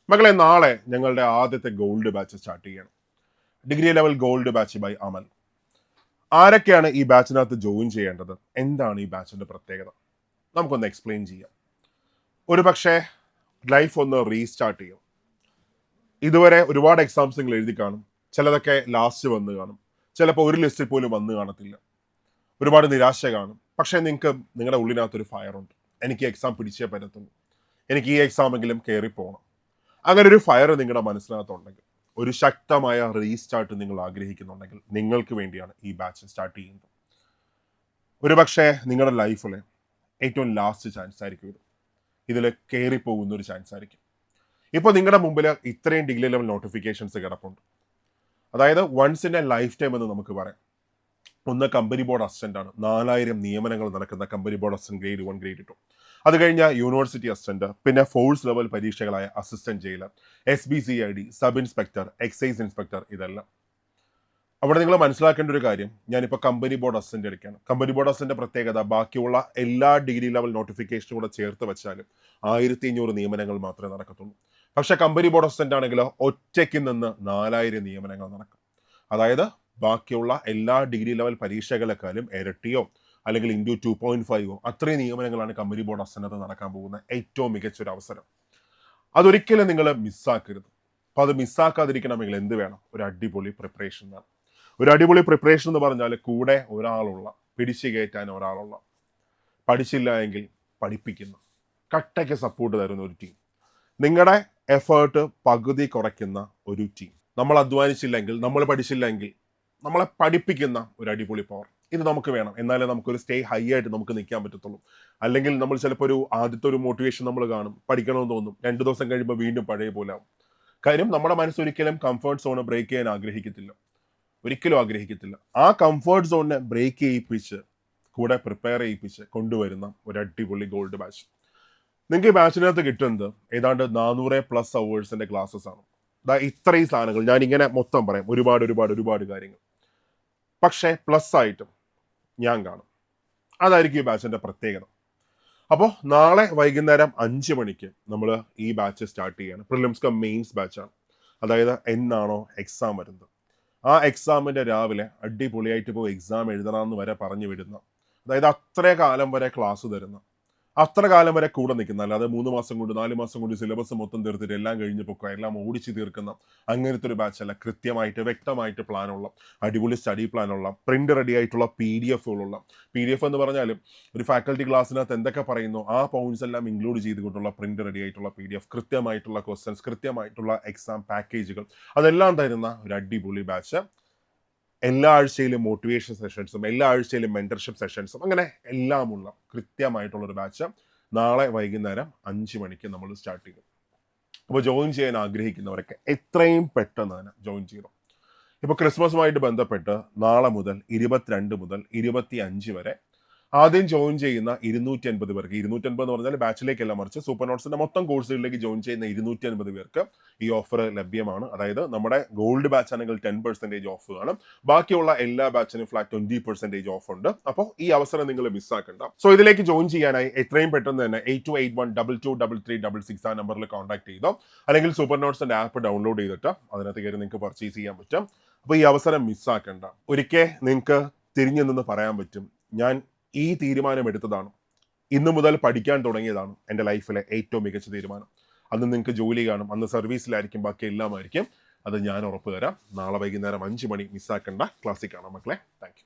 മക്കളെ, നാളെ ഞങ്ങളുടെ ആദ്യത്തെ ഗോൾഡ് ബാച്ച് സ്റ്റാർട്ട് ചെയ്യണം. Degree level gold batch by Amal. ആരൊക്കെയാണ് ഈ ബാച്ചിനകത്ത് ജോയിൻ ചെയ്യേണ്ടത്? എന്താണ് ഈ ബാച്ചിന്റെ പ്രത്യേകത? നമുക്കൊന്ന് എക്സ്പ്ലെയിൻ ചെയ്യാം. ഒരു പക്ഷേ ലൈഫ് ഒന്ന് റീസ്റ്റാർട്ട് ചെയ്യും. ഇതുവരെ ഒരുപാട് എക്സാംസ് നിങ്ങൾ എഴുതി കാണും. ചിലതൊക്കെ ലാസ്റ്റ് വന്ന് കാണും. ചിലപ്പോൾ ഒരു ലിസ്റ്റിൽ പോലും വന്ന് കാണത്തില്ല. ഒരുപാട് നിരാശ കാണും. പക്ഷേ നിങ്ങൾക്ക് നിങ്ങളുടെ ഉള്ളിനകത്തൊരു ഫയർ ഉണ്ട്. എനിക്ക് എക്സാം പിടിച്ചേ പറ്റത്തുള്ളൂ, എനിക്ക് ഈ എക്സാമെങ്കിലും കയറി പോകണം. അങ്ങനെ ഒരു ഫയർ നിങ്ങളുടെ മനസ്സിനകത്തുണ്ടെങ്കിൽ, ഒരു ശക്തമായ റീസ്റ്റാർട്ട് നിങ്ങൾ ആഗ്രഹിക്കുന്നുണ്ടെങ്കിൽ, നിങ്ങൾക്ക് വേണ്ടിയാണ് ഈ ബാച്ച് സ്റ്റാർട്ട് ചെയ്യുന്നത്. ഒരുപക്ഷെ നിങ്ങളുടെ ലൈഫിലെ ഏറ്റവും ലാസ്റ്റ് ചാൻസ് ആയിരിക്കും ഇത്. ഇതിൽ കയറി പോകുന്ന ഒരു ചാൻസ് ആയിരിക്കും. ഇപ്പോൾ നിങ്ങളുടെ മുമ്പിൽ ഇത്രയും ഡിഗ്രി ലെവൽ നോട്ടിഫിക്കേഷൻസ് കിടപ്പുണ്ട്. അതായത് once in a lifetime എന്ന് നമുക്ക് പറയാം. ഒന്ന് കമ്പനി ബോർഡ് അസിസ്റ്റന്റ് ആണ്. 4000 നിയമനങ്ങൾ നടക്കുന്ന company board assistant grade 1 grade 2. അത് കഴിഞ്ഞ യൂണിവേഴ്സിറ്റി അസിസ്റ്റന്റ്, പിന്നെ ഫോഴ്സ് ലെവൽ പരീക്ഷകളായ assistant jailer, SBCID, sub inspector, excise inspector, ഇതെല്ലാം. അവിടെ നിങ്ങൾ മനസ്സിലാക്കേണ്ട ഒരു കാര്യം, ഞാനിപ്പോൾ കമ്പനി ബോർഡ് അസിസ്റ്റന്റ് എടുക്കുകയാണ്. കമ്പനി ബോർഡ് അസിസ്റ്റന്റ് പ്രത്യേകത, ബാക്കിയുള്ള എല്ലാ ഡിഗ്രി ലെവൽ നോട്ടിഫിക്കേഷനും കൂടെ ചേർത്ത് വെച്ചാലും 1500 നിയമനങ്ങൾ മാത്രമേ നടക്കത്തുള്ളൂ. പക്ഷെ കമ്പനി ബോർഡ് അസിസ്റ്റന്റ് ആണെങ്കിൽ ഒറ്റയ്ക്ക് നിന്ന് 4000 നിയമനങ്ങൾ നടക്കും. അതായത് ബാക്കിയുള്ള എല്ലാ ഡിഗ്രി ലെവൽ പരീക്ഷകളെക്കാളും ഇരട്ടിയോ അല്ലെങ്കിൽ ഇൻറ്റു 2.5 അത്രയും നിയമനങ്ങളാണ് കമ്പനി ബോർഡ് അസിസ്റ്റന്റ് നടക്കാൻ പോകുന്ന ഏറ്റവും മികച്ചൊരു അവസരം. അതൊരിക്കലും നിങ്ങൾ മിസ്സാക്കരുത്. അപ്പോൾ അത് മിസ്സാക്കാതിരിക്കണമെങ്കിൽ എന്ത് വേണം? ഒരു അടിപൊളി പ്രിപ്പറേഷൻ വേണം. ഒരു അടിപൊളി പ്രിപ്പറേഷൻ എന്ന് പറഞ്ഞാൽ കൂടെ ഒരാളുള്ള, പിടിച്ചു കയറ്റാൻ ഒരാളുള്ള, പഠിച്ചില്ല എങ്കിൽ പഠിപ്പിക്കുന്ന, കട്ടയ്ക്ക് സപ്പോർട്ട് തരുന്ന ഒരു ടീം, നിങ്ങളുടെ എഫേർട്ട് പകുതി കുറയ്ക്കുന്ന ഒരു ടീം, നമ്മൾ അധ്വാനിച്ചില്ലെങ്കിൽ, നമ്മൾ പഠിച്ചില്ലെങ്കിൽ നമ്മളെ പഠിപ്പിക്കുന്ന ഒരു അടിപൊളി പവർ, ഇത് നമുക്ക് വേണം. എന്നാലേ നമുക്കൊരു സ്റ്റേ ഹൈ ആയിട്ട് നമുക്ക് നിൽക്കാൻ പറ്റത്തുള്ളൂ. അല്ലെങ്കിൽ നമ്മൾ ചിലപ്പോൾ ആദ്യത്തെ ഒരു മോട്ടിവേഷൻ നമ്മൾ കാണും, പഠിക്കണമെന്ന് തോന്നും, 2 ദിവസം കഴിയുമ്പോൾ വീണ്ടും പഴയ പോലെ ആവും. കാര്യം നമ്മുടെ മനസ്സൊരിക്കലും കംഫർട്ട് സോൺ ബ്രേക്ക് ചെയ്യാൻ ആഗ്രഹിക്കത്തില്ല, ഒരിക്കലും ആഗ്രഹിക്കത്തില്ല. ആ കംഫർട്ട് സോണിനെ ബ്രേക്ക് ചെയ്യിപ്പിച്ച്, കൂടെ പ്രിപ്പയർ ചെയ്യിപ്പിച്ച് കൊണ്ടുവരുന്ന ഒരു അടിപൊളി ഗോൾഡ് ബാച്ച്. നിങ്ങൾക്ക് ഈ ബാച്ചിനകത്ത് കിട്ടുന്നത് ഏതാണ്ട് 400+ അവേഴ്സിന്റെ ക്ലാസ്സസ് ആണ്. ഇത്രയും സാധനങ്ങൾ ഞാനിങ്ങനെ മൊത്തം പറയാം, ഒരുപാട് കാര്യങ്ങൾ. പക്ഷേ പ്ലസ് ആയിട്ടും ഞാൻ കാണും. അതായിരിക്കും ഈ ബാച്ചിന്റെ പ്രത്യേകത. അപ്പോൾ നാളെ വൈകുന്നേരം 5 മണിക്ക് നമ്മൾ ഈ ബാച്ച് സ്റ്റാർട്ട് ചെയ്യാണ്. പ്രിലിംസ് കം മെയിൻസ് ബാച്ചാണ്. അതായത് എന്നാണോ എക്സാം വരുന്നത്, ആ എക്സാമിന്റെ രാവിലെ അടിപൊളിയായിട്ട് പോയി എക്സാം എഴുതണമെന്ന് വരെ പറഞ്ഞു വിടുന്ന, അതായത് അത്ര കാലം വരെ ക്ലാസ് തരുന്ന, അത്ര കാലം വരെ കൂടെ നിൽക്കുന്ന, അല്ലാതെ 3 മാസം കൊണ്ട് 4 മാസം കൊണ്ട് സിലബസ് മൊത്തം തീർത്തിട്ട് എല്ലാം കഴിഞ്ഞ് പൊക്കുക, എല്ലാം ഓടിച്ച് തീർക്കുന്ന അങ്ങനത്തെ ഒരു ബാച്ചല്ല. കൃത്യമായിട്ട് വ്യക്തമായിട്ട് പ്ലാനുള്ള, അടിപൊളി സ്റ്റഡി പ്ലാനുള്ള, പ്രിന്റ് റെഡി ആയിട്ടുള്ള PDF എന്ന് പറഞ്ഞാലും ഒരു ഫാക്കൽറ്റി ക്ലാസ്സിനകത്ത് എന്തൊക്കെ പറയുന്നു ആ പോയിന്റ്സ് എല്ലാം ഇൻക്ലൂഡ് ചെയ്തുകൊണ്ടുള്ള പ്രിന്റ് റെഡി ആയിട്ടുള്ള PDF, കൃത്യമായിട്ടുള്ള ക്വസ്റ്റ്യൻസ്, കൃത്യമായിട്ടുള്ള എക്സാം പാക്കേജുകൾ, അതെല്ലാം തരുന്ന ഒരു അടിപൊളി ബാച്ച്. എല്ലാ ആഴ്ചയിലും മോട്ടിവേഷൻ സെഷൻസും, എല്ലാ ആഴ്ചയിലും മെന്റർഷിപ്പ് സെഷൻസും, അങ്ങനെ എല്ലാമുള്ള കൃത്യമായിട്ടുള്ളൊരു ബാച്ച് നാളെ വൈകുന്നേരം 5 മണിക്ക് നമ്മൾ സ്റ്റാർട്ട് ചെയ്യും. അപ്പോൾ ജോയിൻ ചെയ്യാൻ ആഗ്രഹിക്കുന്നവരൊക്കെ എത്രയും പെട്ടെന്ന് തന്നെ ജോയിൻ ചെയ്തു. ഇപ്പോൾ ക്രിസ്മസുമായിട്ട് ബന്ധപ്പെട്ട് നാളെ മുതൽ 22 മുതൽ 25 വരെ ആദ്യം ജോയിൻ ചെയ്യുന്ന 250 പേർക്ക്, 250 എന്ന് പറഞ്ഞാൽ ബാച്ചിലേക്കല്ല, മറിച്ച് സൂപ്പർ നോട്ട്സിന്റെ മൊത്തം കോഴ്സുകളിലേക്ക് ജോയിൻ ചെയ്യുന്ന 250 പേർക്ക് ഈ ഓഫർ ലഭ്യമാണ്. അതായത് നമ്മുടെ ഗോൾഡ് ബാച്ച് ആണെങ്കിൽ 10% ഓഫ് കാണും, ബാക്കിയുള്ള എല്ലാ ബാച്ചിനും ഫ്ലാറ്റ് 20% ഓഫ് ഉണ്ട്. അപ്പോൾ ഈ അവസരം നിങ്ങൾ മിസ്സാക്കണ്ട. സോ ഇതിലേക്ക് ജോയിൻ ചെയ്യാനായി എത്രയും പെട്ടെന്ന് തന്നെ 8281223366 ആ നമ്പറിൽ കോൺടാക്ട് ചെയ്തോ, അല്ലെങ്കിൽ സൂപ്പർ നോട്ട്സിന്റെ ആപ്പ് ഡൗൺലോഡ് ചെയ്തിട്ട് അതിനകത്ത് കയറി നിങ്ങൾക്ക് പർച്ചേസ് ചെയ്യാൻ പറ്റും. അപ്പോൾ ഈ അവസരം മിസ്സാക്കണ്ട. ഒരിക്കൽ നിങ്ങൾക്ക് തിരിഞ്ഞു നിന്ന് പറയാൻ പറ്റും, ഞാൻ ഈ തീരുമാനം എടുത്തതാണ്, ഇന്നു മുതൽ പഠിക്കാൻ തുടങ്ങിയതാണ് എൻ്റെ ലൈഫിലെ ഏറ്റവും മികച്ച തീരുമാനം. അന്ന് നിങ്ങൾക്ക് ജോലി കാണും, അന്ന് സർവീസിലായിരിക്കും, ബാക്കി എല്ലാമായിരിക്കും. അത് ഞാൻ ഉറപ്പ് തരാം. നാളെ വൈകുന്നേരം 5 മണി മിസ്സാക്കണ്ട. ക്ലാസ്സിൽ കാണാം മക്കളെ. Thank you.